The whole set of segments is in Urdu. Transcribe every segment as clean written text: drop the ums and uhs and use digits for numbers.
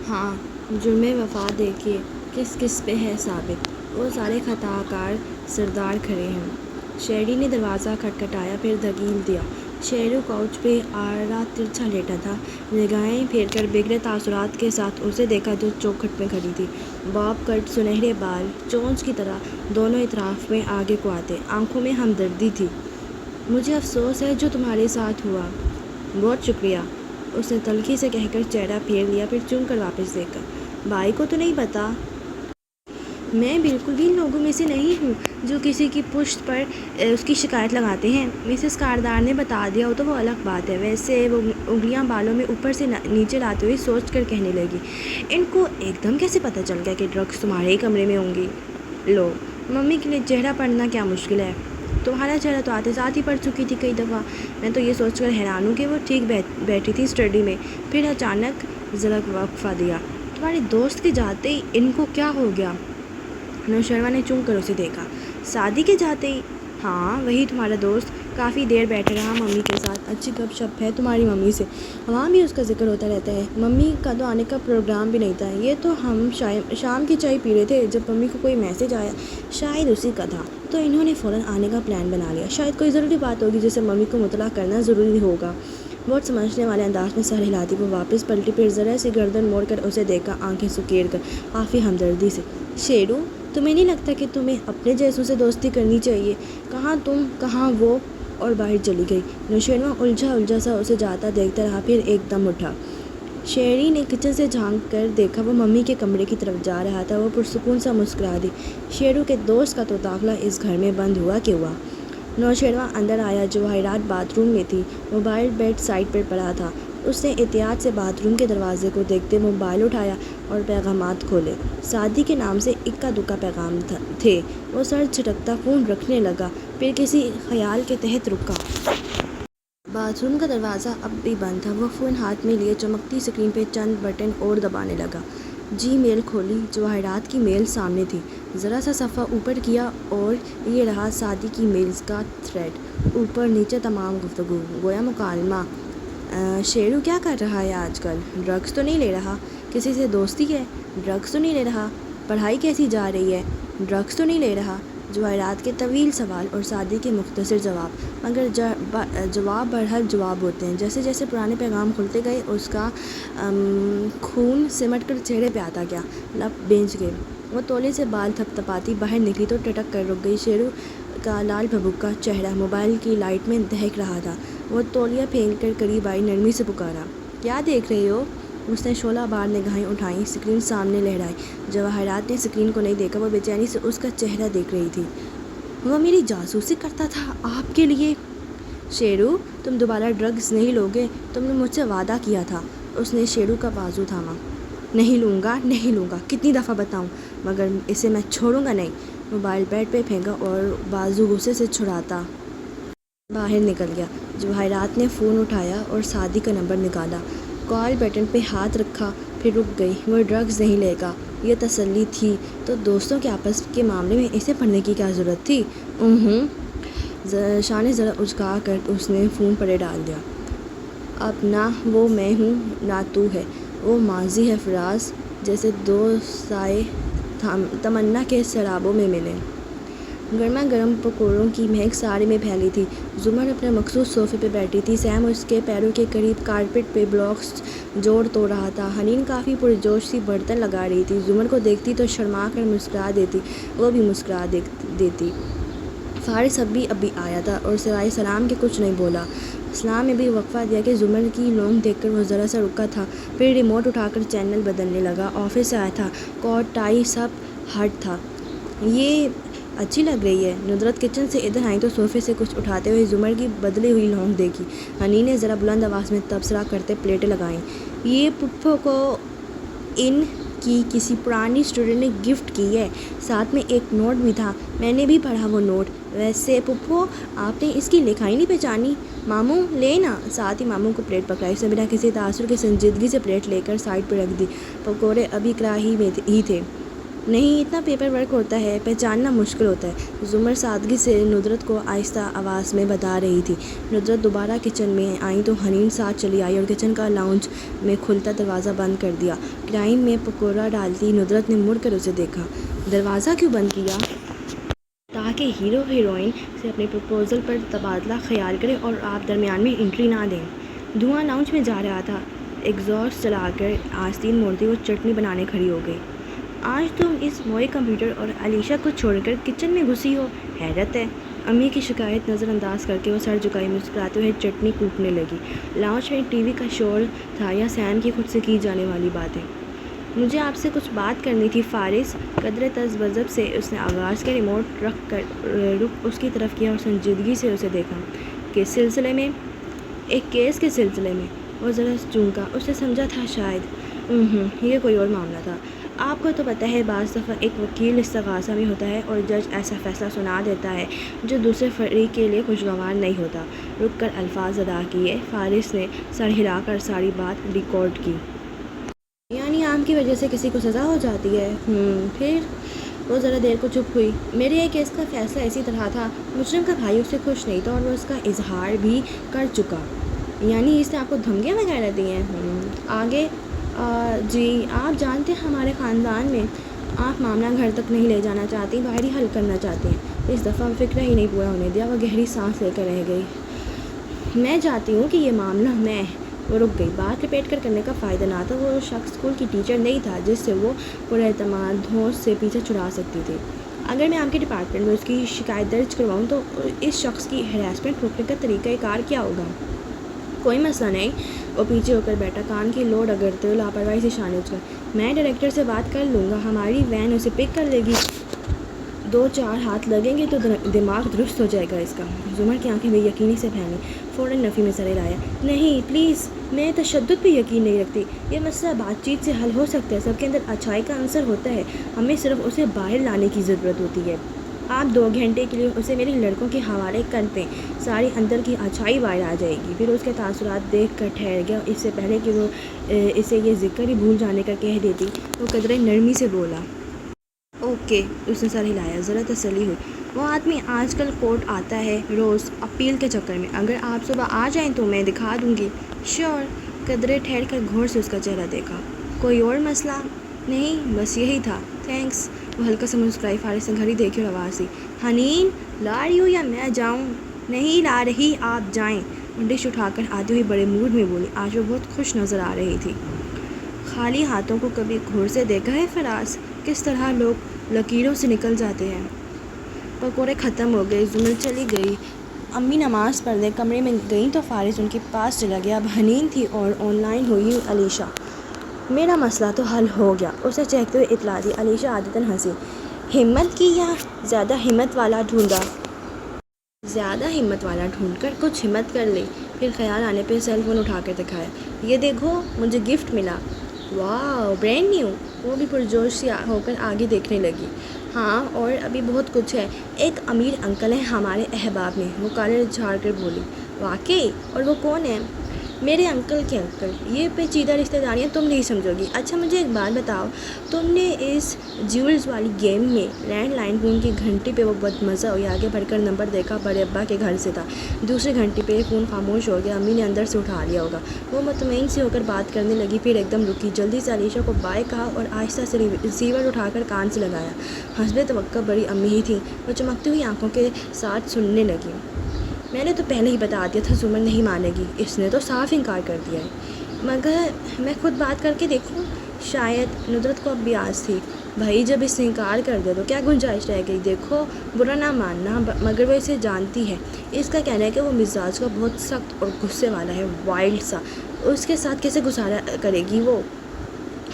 ہاں، جرم وفا دیکھیے کس کس پہ ہے ثابت، وہ سارے خطا کار سردار کھڑے ہیں۔ شہری نے دروازہ کھٹکھٹایا، پھر دھکیل دیا۔ شیرو کوچ پہ آڑا ترچھا لیٹا تھا، نگاہیں پھیر کر بگڑے تاثرات کے ساتھ اسے دیکھا جو چوکھٹ پہ کھڑی تھی۔ باب کٹ سنہرے بال چونچ کی طرح دونوں اطراف میں آگے کو آتے، آنکھوں میں ہمدردی تھی۔ مجھے افسوس ہے جو تمہارے ساتھ ہوا۔ بہت شکریہ، اس نے تلخی سے کہہ کر چہرہ پھیر لیا، پھر چن کر واپس دیکھ کر۔ بھائی کو تو نہیں پتا؟ میں بالکل بھی ان لوگوں میں سے نہیں ہوں جو کسی کی پشت پر اس کی شکایت لگاتے ہیں۔ مسز کاردار نے بتا دیا ہو تو وہ الگ بات ہے، ویسے وہ انگلیاں بالوں میں اوپر سے نیچے لاتے ہوئے سوچ کر کہنے لگی، ان کو ایک دم کیسے پتہ چل گیا کہ ڈرگس تمہارے ہی کمرے میں ہوں گی؟ لو، ممی کے لیے چہرہ پڑھنا کیا مشکل ہے؟ تمہارا چہرہ تو آتے ساتھ ہی پڑھ چکی تھی کئی دفعہ۔ میں تو یہ سوچ کر حیران ہوں کہ وہ ٹھیک بیٹھی تھی اسٹڈی میں۔ پھر اچانک ذرا وقفہ دیا۔ تمہارے دوست کے جاتے ہی ان کو کیا ہو گیا؟ نوشروہ نے چونک کر اسے دیکھا۔ سعدی کے جاتے ہی؟ ہاں، وہی تمہارا دوست کافی دیر بیٹھا رہا ممی کے ساتھ، اچھی گپ شپ ہے تمہاری ممی سے، وہاں بھی اس کا ذکر ہوتا رہتا ہے۔ ممی کا تو آنے کا پروگرام بھی نہیں تھا، یہ تو ہم شام کی چائے پی رہے تھے جب ممی کو کوئی میسج آیا، شاید اسی کا تھا، تو انہوں نے فوراً آنے کا پلان بنا لیا۔ شاید کوئی ضروری بات ہوگی جسے ممی کو مطلع کرنا ضروری ہوگا۔ بہت سمجھنے والے انداز میں سر ہلاتی وہ واپس پلٹی، پھر ذرا سی گردن موڑ کر اسے دیکھا، آنکھیں سکیڑ کر کافی ہمدردی سے۔ شیرو، تمہیں نہیں لگتا کہ تمہیں اپنے جیسوں سے دوستی کرنی چاہیے؟ کہاں تم کہاں وہ، اور باہر چلی گئی۔ نوشیروہ الجھا سا اسے جاتا دیکھتا رہا، پھر ایک دم اٹھا۔ شہری نے کچن سے جھانک کر دیکھا، وہ ممی کے کمرے کی طرف جا رہا تھا۔ وہ پرسکون سا مسکرا دی۔ شیرو کے دوست کا تو داخلہ اس گھر میں بند ہوا کہ ہوا۔ نوشیروہ اندر آیا۔ جواہرات باتھ روم میں تھی، موبائل بیڈ سائڈ پر پڑا تھا۔ اس نے احتیاط سے باتھ روم کے دروازے کو دیکھتے موبائل اٹھایا اور پیغامات کھولے۔ سعدی کے نام سے اکا دکا پیغام تھے۔ وہ سر جھٹکتا فون رکھنے لگا، پھر کسی خیال کے تحت رکا۔ باتھ روم کا دروازہ اب بھی بند تھا۔ وہ فون ہاتھ میں لیے چمکتی اسکرین پہ چند بٹن اور دبانے لگا۔ جی میل کھولی۔ جواہرات کی میل سامنے تھی۔ ذرا سا صفحہ اوپر کیا اور یہ رہا سعدی کی میلز کا تھریڈ، اوپر نیچے تمام گفتگو، گویا مکالمہ۔ شیرو کیا کر رہا ہے آج کل؟ ڈرگس تو نہیں لے رہا؟ کسی سے دوستی ہے؟ ڈرگس تو نہیں لے رہا؟ پڑھائی کیسی جا رہی ہے؟ ڈرگس تو نہیں لے رہا؟ جواہرات کے طویل سوال اور سعدی کے مختصر جواب، مگر جواب برحق جواب ہوتے ہیں۔ جیسے جیسے پرانے پیغام کھلتے گئے اس کا خون سمٹ کر چہرے پہ آتا گیا، لب بھیج گئے۔ وہ تولے سے بال تھپ تھپاتی باہر نکلی تو ٹٹک کر رک گئی۔ شیرو کا لال بھبکا چہرہ موبائل کی لائٹ میں دہک رہا تھا۔ وہ تولیہ پھینک کر قریب آئی، نرمی سے پکارا، کیا دیکھ رہے ہو؟ اس نے شعلہ بار نگاہیں اٹھائیں، اسکرین سامنے لہرائی۔ جواہرات نے اسکرین کو نہیں دیکھا، وہ بے چینی سے اس کا چہرہ دیکھ رہی تھی۔ وہ میری جاسوسی کرتا تھا آپ کے لیے؟ شیرو، تم دوبارہ ڈرگز نہیں لوگے، تم نے مجھ سے وعدہ کیا تھا۔ اس نے شیرو کا بازو تھاما۔ نہیں لوں گا، نہیں لوں گا، کتنی دفعہ بتاؤں، مگر اسے میں چھوڑوں گا نہیں۔ موبائل بیڈ پہ پھینکا اور بازو غصے سے چھڑاتا باہر نکل گیا۔ جواہرات نے فون اٹھایا اور سعدی کا نمبر نکالا، کال بٹن پہ ہاتھ رکھا، پھر رک گئی۔ وہ ڈرگز نہیں لے گا، یہ تسلی تھی تو دوستوں کے آپس کے معاملے میں اسے پڑھنے کی کیا ضرورت تھی؟ شانے ذرا اچکا کر اس نے فون پرے ڈال دیا۔ اب نہ وہ میں ہوں نہ تو ہے، وہ ماضی ہے فراز، جیسے دو سائے تمنا کے سرابوں میں ملے۔ گرما گرم پکوڑوں کی مہک سارے میں پھیلی تھی۔ زمر اپنے مخصوص صوفے پہ بیٹھی تھی، سیم اس کے پیروں کے قریب کارپٹ پہ بلاکس جوڑ توڑ رہا تھا۔ حنین کافی پرجوش سی برتن لگا رہی تھی۔ زمر کو دیکھتی تو شرما کر مسکرا دیتی، وہ بھی مسکرا دیتی۔ فارس اب بھی آیا تھا اور سوائے سلام کے کچھ نہیں بولا۔ سلام میں بھی وقفہ دیا کہ زمر کی لونگ دیکھ کر وہ ذرا سا رکا تھا، پھر ریموٹ اٹھا کر چینل بدلنے لگا۔ آفس سے آیا تھا، کوٹ ٹائی سب ہٹ تھا۔ یہ اچھی لگ رہی ہے۔ ندرت کچن سے ادھر آئیں تو صوفے سے کچھ اٹھاتے ہوئے زمر کی بدلی ہوئی لونگ دیکھی۔ حنین نے ذرا بلند آواز میں تبصرہ کرتے پلیٹیں لگائیں، یہ پپھو کو ان کی کسی پرانی اسٹوڈنٹ نے گفٹ کی ہے، ساتھ میں ایک نوٹ بھی تھا، میں نے بھی پڑھا وہ نوٹ۔ ویسے پپھو، آپ نے اس کی لکھائی نہیں پہچانی؟ ماموں لے نا۔ ساتھ ہی ماموں کو پلیٹ پکڑائی۔ اس نے بنا کسی تاثر کے سنجیدگی سے پلیٹ لے کر سائڈ پہ رکھ دی۔ پکوڑے ابھی کڑاہی میں ہی تھے۔ نہیں، اتنا پیپر ورک ہوتا ہے، پہچاننا مشکل ہوتا ہے، زمر سادگی سے ندرت کو آہستہ آواز میں بتا رہی تھی۔ ندرت دوبارہ کچن میں آئی تو حنین ساتھ چلی آئی اور کچن کا لاؤنج میں کھلتا دروازہ بند کر دیا۔ کرائم میں پکوڑا ڈالتی ندرت نے مڑ کر اسے دیکھا۔ دروازہ کیوں بند کیا؟ تاکہ ہیرو ہیروئن سے اپنے پرپوزل پر تبادلہ خیال کرے اور آپ درمیان میں انٹری نہ دیں۔ دھواں لاؤنج میں جا رہا تھا۔ ایگزاسٹ چلا کر آستین موڑتی وہ چٹنی بنانے کھڑی ہو گئی۔ آج تم اس موئے کمپیوٹر اور علیشہ کو چھوڑ کر کچن میں گھسی ہو، حیرت ہے۔ امی کی شکایت نظر انداز کر کے وہ سر جھکائی مسکراتے ہوئے چٹنی کوٹنے لگی۔ لاؤنج میں ٹی وی کا شور تھا یا سیم کی خود سے کی جانے والی باتیں؟ مجھے آپ سے کچھ بات کرنی تھی فارس، قدرے تذبذب سے اس نے آغاز کے ریموٹ رخ اس کی طرف کیا اور سنجیدگی سے اسے دیکھا۔ کس سلسلے میں؟ ایک کیس کے سلسلے میں۔ وہ ذرا چونکا، اس نے سمجھا تھا شاید یہ کوئی اور معاملہ تھا۔ آپ کو تو پتہ ہے بعض دفعہ ایک وکیل استغاثہ میں ہوتا ہے اور جج ایسا فیصلہ سنا دیتا ہے جو دوسرے فریق کے لیے خوشگوار نہیں ہوتا۔ رک کر الفاظ ادا کیے، فارس نے سر ہلا کر ساری بات ریکارڈ کی۔ یعنی آم کی وجہ سے کسی کو سزا ہو جاتی ہے؟ پھر؟ وہ ذرا دیر کو چپ ہوئی۔ میرے ایک کیس کا فیصلہ اسی طرح تھا۔ مجرم کا بھائی اس سے خوش نہیں تھا اور وہ اس کا اظہار بھی کر چکا۔ یعنی اس نے آپ کو دھمکیاں وغیرہ دی ہیں؟ آگے؟ جی، آپ جانتے ہیں ہمارے خاندان میں آپ معاملہ گھر تک نہیں لے جانا چاہتی، باہر ہی حل کرنا چاہتی ہیں۔ اس دفعہ فکر ہی نہیں پورا ہونے دیا، وہ گہری سانس لے کر رہ گئی۔ میں چاہتی ہوں کہ یہ معاملہ وہ رک گئی۔ بات رپیٹ کرنے کا فائدہ نہ تھا۔ وہ شخص اسکول کی ٹیچر نہیں تھا جس سے وہ پراعتماد دھونس سے پیچھے چھڑا سکتی تھی۔ اگر میں آپ کے ڈپارٹمنٹ میں اس کی شکایت درج کرواؤں تو اس شخص کی ہراسمنٹ روکنے کا طریقہ کار کیا ہوگا؟ کوئی مسئلہ نہیں۔ وہ پیچھے ہو کر بیٹھا، کان کی لوڈ اگڑتے ہوئے لاپرواہی سے شانے اچکا۔ میں ڈائریکٹر سے بات کر لوں گا، ہماری وین اسے پک کر لے گی۔ 2-4 ہاتھ لگیں گے تو دماغ درست ہو جائے گا اس کا۔ زمر کی آنکھیں بے یقینی سے پھیلی، فوراً نفی میں سر ہلایا۔ نہیں پلیز، میں تشدد پہ یقین نہیں رکھتی۔ یہ مسئلہ بات چیت سے حل ہو سکتا ہے۔ سب کے اندر اچھائی کا عنصر ہوتا ہے، ہمیں صرف اسے باہر لانے کی ضرورت ہوتی ہے۔ آپ 2 گھنٹے کے لیے اسے میرے لڑکوں کے حوالے کر دیں، ساری اندر کی اچھائی باہر آ جائے گی۔ پھر اس کے تاثرات دیکھ کر ٹھہر گیا۔ اس سے پہلے کہ وہ اسے یہ ذکر ہی بھول جانے کا کہہ دیتی، وہ قدرے نرمی سے بولا۔ اوکے، اس نے سر ہلایا، ذرا تسلی ہوئی۔ وہ آدمی آج کل کورٹ آتا ہے روز اپیل کے چکر میں۔ اگر آپ صبح آ جائیں تو میں دکھا دوں گی۔ شیور۔ قدرے ٹھہر کر غور سے اس کا چہرہ دیکھا۔ کوئی اور مسئلہ؟ نہیں، بس یہی تھا۔ تھینکس۔ وہ ہلکا سا مسکرائی۔ فارس نے گھڑی دیکھی اور آواز دی، حنین لا رہی ہو یا میں جاؤں؟ نہیں لا رہی، آپ جائیں۔ وہ ڈش اٹھا کر آتے ہوئے بڑے موڈ میں بولی۔ آج وہ بہت خوش نظر آ رہی تھی۔ خالی ہاتھوں کو کبھی غور سے دیکھا ہے فراز؟ کس طرح لوگ لکیروں سے نکل جاتے ہیں۔ پکوڑے ختم ہو گئے، زمر چلی گئی۔ امی نماز پڑھنے کمرے میں گئیں تو فارس ان کے پاس چلا گیا۔ اب حنین تھی اور آن لائن ہوئی علیشہ۔ میرا مسئلہ تو حل ہو گیا، اسے چہکتے ہوئے اطلاع دی۔ علیشہ عادتاً ہنسی۔ ہمت کی یا زیادہ ہمت والا ڈھونڈا؟ زیادہ ہمت والا ڈھونڈ کر کچھ ہمت کر لی۔ پھر خیال آنے پہ سیل فون اٹھا کر دکھایا۔ یہ دیکھو، مجھے گفٹ ملا۔ واو، برینڈ نیو۔ وہ بھی پرجوش سی ہو کر آگے دیکھنے لگی۔ ہاں، اور ابھی بہت کچھ ہے۔ ایک امیر انکل ہیں ہمارے احباب میں، وہ کالر جھاڑ کر بولی۔ واقعی؟ اور وہ کون ہیں؟ میرے انکل کے انکل۔ یہ پیچیدہ رشتہ داریاں تم نہیں سمجھو گی۔ اچھا مجھے ایک بات بتاؤ، تم نے اس جیولز والی گیم میں لینڈ لائن فون کی گھنٹی پہ وہ بدمزہ ہوئی آگے بڑھ کر نمبر دیکھا، بڑے ابا کے گھر سے تھا۔ دوسری گھنٹی پہ فون خاموش ہو گیا، امی نے اندر سے اٹھا لیا ہوگا۔ وہ مطمئن سی ہو کر بات کرنے لگی، پھر ایک دم رکی، جلدی سے علیشہ کو بائے کہا اور آہستہ سے ریسیور اٹھا کر کان سے لگایا۔ حسب توقع بڑی امی ہی تھیں۔ وہ چمکتی ہوئی آنکھوں کے ساتھ سننے لگی۔ میں نے تو پہلے ہی بتا دیا تھا زمر نہیں مانے گی، اس نے تو صاف انکار کر دیا ہے۔ مگر میں خود بات کر کے دیکھوں؟ شاید ندرت کو اب بھی آس تھی۔ بھائی جب اس نے انکار کر دیا تو کیا گنجائش رہ گئی؟ دیکھو، برا نہ ماننا، مگر وہ اسے جانتی ہے۔ اس کا کہنا ہے کہ وہ مزاج کا بہت سخت اور غصے والا ہے، وائلڈ سا۔ اس کے ساتھ کیسے گزارا کرے گی وہ؟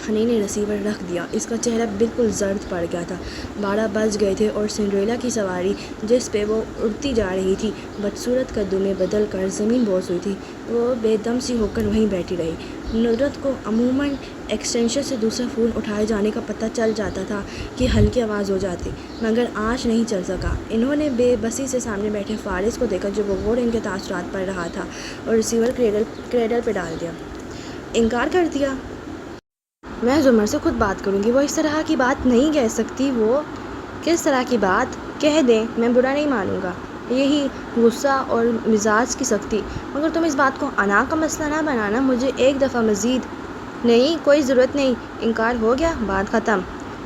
حنین نے ریسیور رکھ دیا، اس کا چہرہ بالکل زرد پڑ گیا تھا۔ 12 بج گئے تھے اور سنڈریلا کی سواری جس پہ وہ اڑتی جا رہی تھی بدصورت قدوں میں بدل کر زمین بوس ہوئی تھی۔ وہ بے دم سی ہو کر وہیں بیٹھی رہی۔ ندرت کو عموماً ایکسٹینشن سے دوسرا فون اٹھائے جانے کا پتہ چل جاتا تھا کہ ہلکی آواز ہو جاتی، مگر آج نہیں چل سکا۔ انہوں نے بے بسی سے سامنے بیٹھے فارس کو دیکھا جو غور ان کے تاثرات پڑھ رہا تھا اور ریسیور کریڈل پہ ڈال دیا۔ انکار کر دیا؟ میں زمر سے خود بات کروں گی، وہ اس طرح کی بات نہیں کہہ سکتی۔ وہ کس طرح کی بات؟ کہہ دیں، میں برا نہیں مانوں گا، یہی غصہ اور مزاج کی سختی، مگر تم اس بات کو انا کا مسئلہ نہ بنانا۔ مجھے ایک دفعہ مزید نہیں، کوئی ضرورت نہیں، انکار ہو گیا، بات ختم۔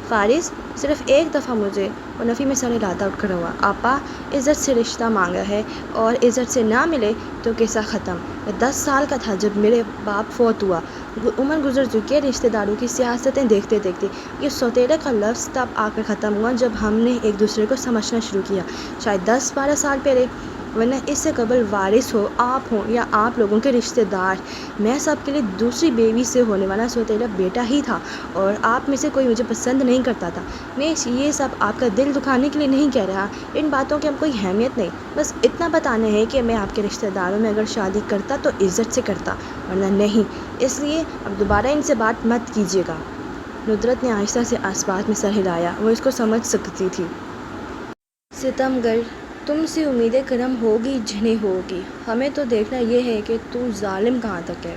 فارس، صرف ایک دفعہ مجھے۔ وہ نفی میں سر ہلاتا اٹھ کھڑا ہوا۔ آپا، عزت سے رشتہ مانگا ہے اور عزت سے نہ ملے تو قصہ ختم۔ میں 10 سال کا تھا جب میرے باپ فوت ہوا، عمر گزر چکی ہے رشتہ داروں کی سیاستیں دیکھتے دیکھتے۔ یہ سوتیلے کا لفظ تب آ کر ختم ہوا جب ہم نے ایک دوسرے کو سمجھنا شروع کیا، شاید 10-12 سال پہلے، ورنہ اس سے قبل وارث ہو آپ ہوں یا آپ لوگوں کے رشتہ دار، میں سب کے لیے دوسری بیوی سے ہونے والا سوتیلا بیٹا ہی تھا، اور آپ میں سے کوئی مجھے پسند نہیں کرتا تھا۔ میں یہ سب آپ کا دل دکھانے کے لیے نہیں کہہ رہا، ان باتوں کی اب کوئی اہمیت نہیں، بس اتنا بتانا ہے کہ میں آپ کے رشتہ داروں میں اگر شادی کرتا تو عزت سے کرتا، ورنہ نہیں، اس لیے اب دوبارہ ان سے بات مت کیجیے گا۔ ندرت نے آہستہ سے اسبات میں سر ہلایا، وہ اس کو سمجھ سکتی تھی۔ ستمگر، تم سے امید کرم ہوگی جنہیں ہوگی، ہمیں تو دیکھنا یہ ہے کہ تو ظالم کہاں تک ہے۔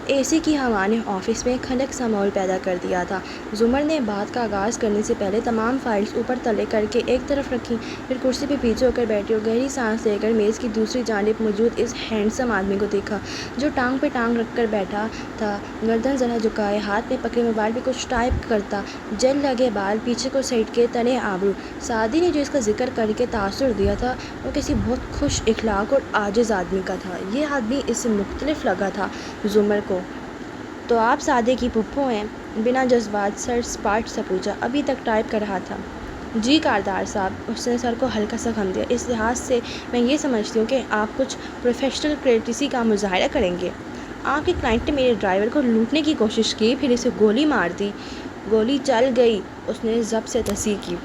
اے سی کی ہوا نے آفس میں کھنک سا ماحول پیدا کر دیا تھا۔ زمر نے بات کا آغاز کرنے سے پہلے تمام فائلز اوپر تلے کر کے ایک طرف رکھیں، پھر کرسی پہ پیچھے ہو کر بیٹھی اور گہری سانس لے کر میز کی دوسری جانب موجود اس ہینڈسم آدمی کو دیکھا جو ٹانگ پہ ٹانگ رکھ کر بیٹھا تھا، گردن ذرا جھکائے، ہاتھ میں پکڑے موبائل پہ کچھ ٹائپ کرتا، جل لگے بال پیچھے کو سیٹ کے، تنے آبرو۔ سعدی نے جو اس کا ذکر کر کے تاثر دیا تھا وہ کسی بہت خوش اخلاق اور عاجز آدمی کا تھا۔ یہ آدمی اس سے مختلف لگا تھا زمر کو۔ تو آپ سعدے کی پھپھو ہیں؟ بنا جذبات سر سپاٹ سا پوچھا۔ ابھی تک ٹائپ کر رہا تھا۔ جی کاردار صاحب، اس نے سر کو ہلکا سا خم دیا۔ اس لحاظ سے میں یہ سمجھتی ہوں کہ آپ کچھ پروفیشنل کریٹیسی کا مظاہرہ کریں گے۔ آپ کے کلائنٹ نے میرے ڈرائیور کو لوٹنے کی کوشش کی، پھر اسے گولی مار دی۔ گولی چل گئی، اس نے ضبط سے تصحیح کی،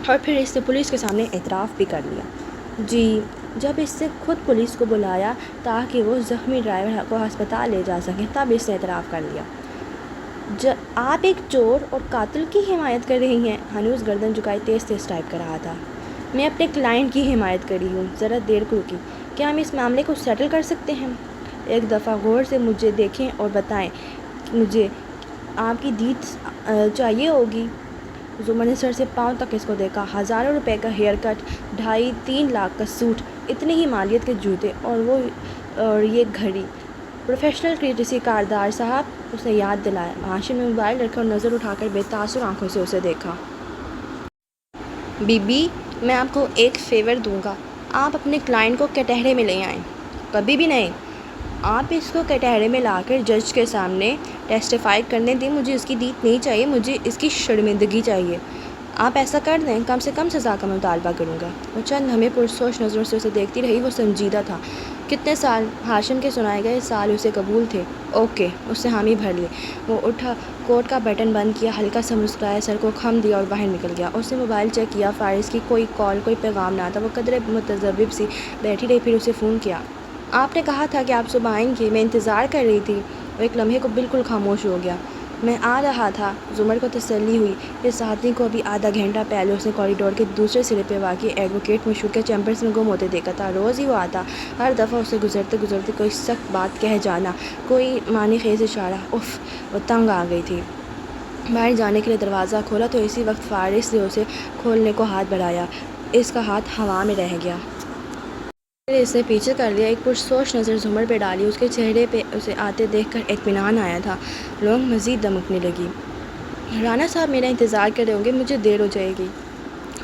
اور پھر اس نے پولیس کے سامنے اعتراف بھی کر لیا۔ جی، جب اس نے خود پولیس کو بلایا تاکہ وہ زخمی ڈرائیور کو ہسپتال لے جا سکیں، تب اس نے اعتراف کر لیا۔ آپ ایک چور اور قاتل کی حمایت کر رہی ہیں؟ ہنوز گردن جھکائے تیز تیز ٹائپ کر رہا تھا۔ میں اپنے کلائنٹ کی حمایت کر رہی ہوں۔ ذرا دیر کو رکی، کیا ہم اس معاملے کو سیٹل کر سکتے ہیں؟ ایک دفعہ غور سے مجھے دیکھیں اور بتائیں، مجھے آپ کی دید چاہیے ہوگی۔ زمر نے سر سے پاؤں تک اس کو دیکھا۔ 1000 روپے کا ہیئر کٹ، 2.5-3 لاکھ کا سوٹ، اتنی ہی مالیت کے جوتے، اور یہ گھڑی۔ پروفیشنل کریٹیسی کاردار صاحب، اس نے یاد دلایا۔ ہاشم نے موبائل رکھا اور نظر اٹھا کر بے تاثر آنکھوں سے اسے دیکھا۔ بی بی، میں آپ کو ایک فیور دوں گا، آپ اپنے کلائنٹ کو کٹہرے میں لے آئیں۔ کبھی بھی نہیں۔ آپ اس کو کٹہرے میں لا کر جج کے سامنے ٹیسٹیفائی کرنے دیں۔ مجھے اس کی دید نہیں چاہیے، مجھے اس کی شرمندگی چاہیے۔ آپ ایسا کر دیں، کم سے کم سزا کا مطالبہ کروں گا۔ وہ چند لمحے پرسوچ نظروں سے اسے دیکھتی رہی۔ وہ سنجیدہ تھا۔ کتنے سال؟ ہاشم کے سنائے گئے سال اسے قبول تھے۔ اوکے، اس نے حامی بھر لی۔ وہ اٹھا، کوٹ کا بٹن بند کیا، ہلکا سا مسکرایا، سر کو خم دیا اور باہر نکل گیا۔ اس نے موبائل چیک کیا، فارس کی کوئی کال، کوئی پیغام نہ تھا۔ وہ قدرے متذبذب سی بیٹھی رہی، پھر اسے فون کیا۔ آپ نے کہا تھا کہ آپ صبح آئیں گے، میں انتظار کر رہی تھی۔ وہ ایک لمحے کو بالکل خاموش ہو گیا۔ میں آ رہا تھا۔ زمر کو تسلی ہوئی۔ اس آدمی کو ابھی آدھا گھنٹہ پہلے اس نے کوریڈور کے دوسرے سرے پہ واقع ایڈوکیٹ مشہور کے چیمبرز میں گم ہوتے دیکھا تھا۔ روز ہی وہ آتا، ہر دفعہ اسے گزرتے گزرتے کوئی سخت بات کہہ جانا، کوئی معنی خیز اشارہ۔ اف، وہ تنگ آ گئی تھی۔ باہر جانے کے لیے دروازہ کھولا تو اسی وقت فارس نے اسے کھولنے کو ہاتھ بڑھایا۔ اس کا ہاتھ ہوا میں رہ گیا۔ پھر اس نے پیچھے کر لیا۔ ایک پرسوچ نظر زمر پہ ڈالی۔ اس کے چہرے پہ اسے آتے دیکھ کر اطمینان آیا تھا۔ لونگ مزید دمکنے لگی۔ رانا صاحب میرا انتظار کر رہے ہوں گے، مجھے دیر ہو جائے گی۔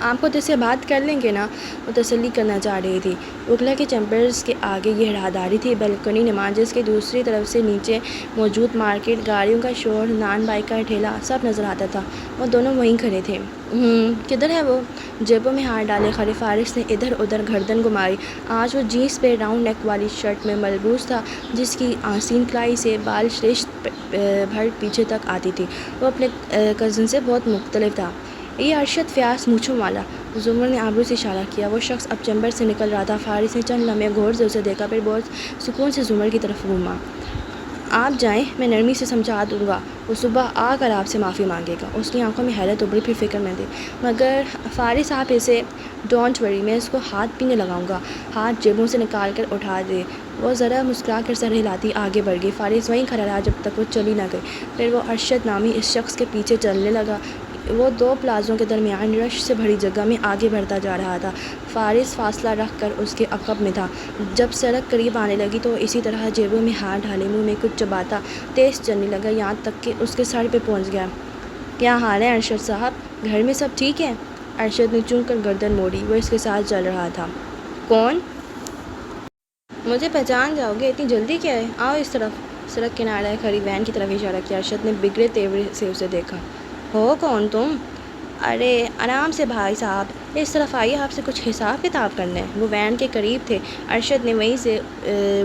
آپ خود اس سے بات کر لیں گے نا؟ وہ تسلی کرنا چاہ رہی تھی۔ وکلا کے چیمبرز کے آگے یہ راہداری تھی، بیلکنی نما، جس کے دوسری طرف سے نیچے موجود مارکیٹ، گاڑیوں کا شور، نان بائک کا ٹھیلا، سب نظر آتا تھا۔ وہ دونوں وہیں کھڑے تھے۔ کدھر ہے وہ؟ جیبوں میں ہاتھ ڈالے کھڑے فارس نے ادھر ادھر گردن گھمائی۔ آج وہ جینس پہ راؤنڈ نیک والی شرٹ میں ملبوس تھا، جس کی آستین کلائی سے بال شریشت بھر پیچھے تک آتی تھی۔ وہ اپنے کزن سے بہت مختلف تھا۔ یہ ارشد فیاض مونچھوں والا۔ زمر نے آبرو سے اشارہ کیا۔ وہ شخص اب چیمبر سے نکل رہا تھا۔ فارس نے چند لمحے غور سے اسے دیکھا، پھر بہت سکون سے زمر کی طرف گھوما۔ آپ جائیں، میں نرمی سے سمجھا دوں گا، وہ صبح آ کر آپ سے معافی مانگے گا۔ اس کی آنکھوں میں حیرت ابھری، پھر فکر میں دی۔ مگر فارس، آپ اسے ڈونٹ وری، میں اس کو ہاتھ بھی نہیں لگاؤں گا۔ ہاتھ جیبوں سے نکال کر اٹھا دے۔ وہ ذرا مسکرا کر سر ہلاتی آگے بڑھ گئی۔ فارس وہیں کھڑا رہا جب تک وہ چلی نہ گئی۔ پھر وہ ارشد نامی اس شخص کے پیچھے چلنے لگا۔ وہ دو پلازوں کے درمیان رش سے بھری جگہ میں آگے بڑھتا جا رہا تھا۔ فارس فاصلہ رکھ کر اس کے عقب میں تھا۔ جب سڑک قریب آنے لگی تو اسی طرح جیبوں میں ہاتھ ڈالے منہ میں کچھ چباتا تیز چلنے لگا، یہاں تک کہ اس کے سر پہ پہنچ گیا۔ کیا حال ہے ارشد صاحب؟ گھر میں سب ٹھیک ہے؟ ارشد نے چونک کر گردن موڑی۔ وہ اس کے ساتھ چل رہا تھا۔ کون؟ مجھے پہچان جاؤ گے، اتنی جلدی کیا ہے؟ آؤ اس طرف۔ سڑک کنارے کھڑی وین کی طرف اشارہ کیا۔ ارشد نے بگڑے تیور سے اسے دیکھا۔ ہو کون تم؟ ارے آرام سے بھائی صاحب، اس طرف آئیے، آپ سے کچھ حساب کتاب کرنا ہے۔ وہ وین کے قریب تھے۔ ارشد نے وہیں سے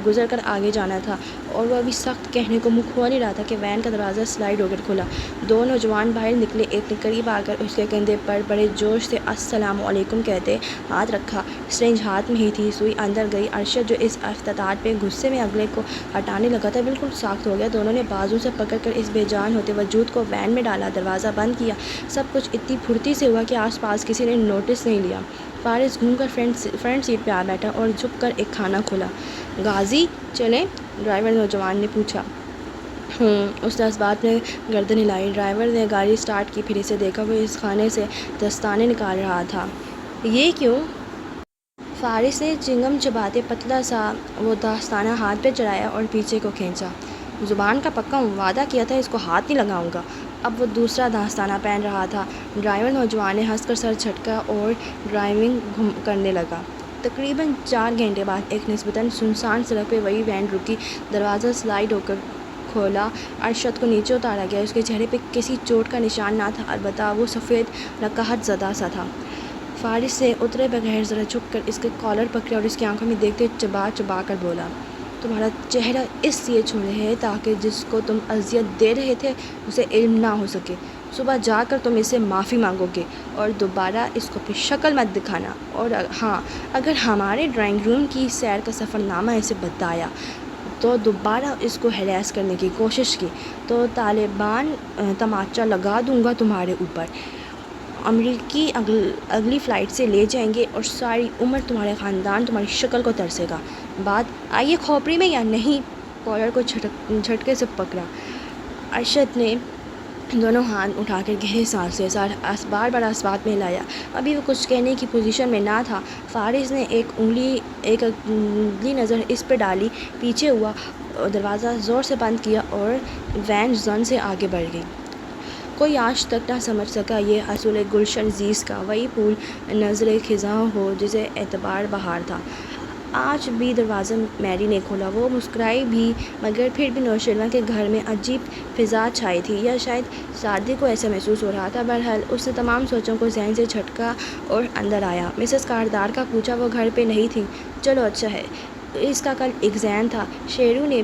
گزر کر آگے جانا تھا اور وہ ابھی سخت کہنے کو منہ کھول ہی رہا تھا کہ وین کا دروازہ سلائڈ ہو کر کھلا۔ دو نوجوان باہر نکلے۔ ایک نے قریب آ کر اس کے کندھے پر بڑے جوش سے السلام علیکم کہتے ہاتھ رکھا۔ سرنج ہاتھ میں ہی تھی، سوئی اندر گئی۔ ارشد جو اس افتتاح پہ غصے میں اگلے کو ہٹانے لگا تھا، بالکل ساخت ہو گیا۔ دونوں نے بازو سے پکڑ کر اس بے جان ہوتے وجود کو وین میں ڈالا، دروازہ بند کیا۔ سب کچھ اتنی پھرتی سے ہوا کہ آس پاس کسی نے نوٹس نہیں لیا۔ فارس گھوم کر فرنٹ سیٹ پہ آ بیٹھا اور جھک کر ایک کھانا کھولا۔ غازی چلیں؟ ڈرائیور نوجوان نے پوچھا۔ اس نے اسباب میں گردن ہلائی۔ ڈرائیور نے گاڑی سٹارٹ کی، پھر اسے دیکھا۔ وہ اس کھانے سے دستانے نکال رہا تھا۔ یہ کیوں؟ فارس نے چنگم چباتے پتلا سا وہ دستانہ ہاتھ پہ چڑھایا اور پیچھے کو کھینچا۔ زبان کا پکا ہوں، وعدہ کیا تھا اس کو ہاتھ نہیں لگاؤں گا۔ اب وہ دوسرا دستانہ پہن رہا تھا۔ ڈرائیور نوجوان نے ہنس کر سر جھٹکا اور ڈرائیونگ کرنے لگا۔ تقریباً 4 گھنٹے بعد ایک نسبتاً سنسان سڑک پہ وہی وین رکی۔ دروازہ سلائڈ ہو کر کھولا۔ ارشد کو نیچے اتارا گیا۔ اس کے چہرے پہ کسی چوٹ کا نشان نہ تھا، البتہ وہ سفید نقاہت زدہ سا تھا۔ فارس سے اترے بغیر ذرا جھک کر اس کے کالر پکڑا اور اس کی آنکھوں میں دیکھتے چبا چبا کر بولا، تمہارا چہرہ اس لیے چھوڑے ہے تاکہ جس کو تم اذیت دے رہے تھے اسے علم نہ ہو سکے۔ صبح جا کر تم اس سے معافی مانگو گے اور دوبارہ اس کو اپنی شکل مت دکھانا۔ اور ہاں، اگر ہمارے ڈرائنگ روم کی سیر کا سفر نامہ اسے بتایا تو دوبارہ اس کو ہراس کرنے کی کوشش کی تو طالبان تماچا لگا دوں گا تمہارے اوپر۔ امریکی اگلی فلائٹ سے لے جائیں گے اور ساری عمر تمہارے خاندان تمہاری شکل کو ترسے گا۔ بات آئی ہے کھوپڑی میں یا نہیں؟ کالر کو جھٹکے سے پکڑا۔ ارشد نے دونوں ہاتھ اٹھا کر گہری سانس لے، بار بار اسباب میں ہلایا۔ ابھی وہ کچھ کہنے کی پوزیشن میں نہ تھا۔ فارس نے ایک انگلی نظر اس پہ ڈالی، پیچھے ہوا، دروازہ زور سے بند کیا اور وین زن سے آگے بڑھ گئی۔ کوئی آج تک نہ سمجھ سکا یہ اصول گلشن زیز کا، وہی پھول نظر خزاں ہو جسے اعتبار بہار تھا۔ آج بھی دروازہ میری نے کھولا۔ وہ مسکرائی بھی، مگر پھر بھی نوشیروان کے گھر میں عجیب فضا چھائی تھی، یا شاید سعدی کو ایسا محسوس ہو رہا تھا۔ بہرحال اس نے تمام سوچوں کو ذہن سے جھٹکا اور اندر آیا۔ مسز کاردار کا پوچھا، وہ گھر پہ نہیں تھی؟ چلو اچھا ہے، اس کا کل ایگزام تھا، شیرو نے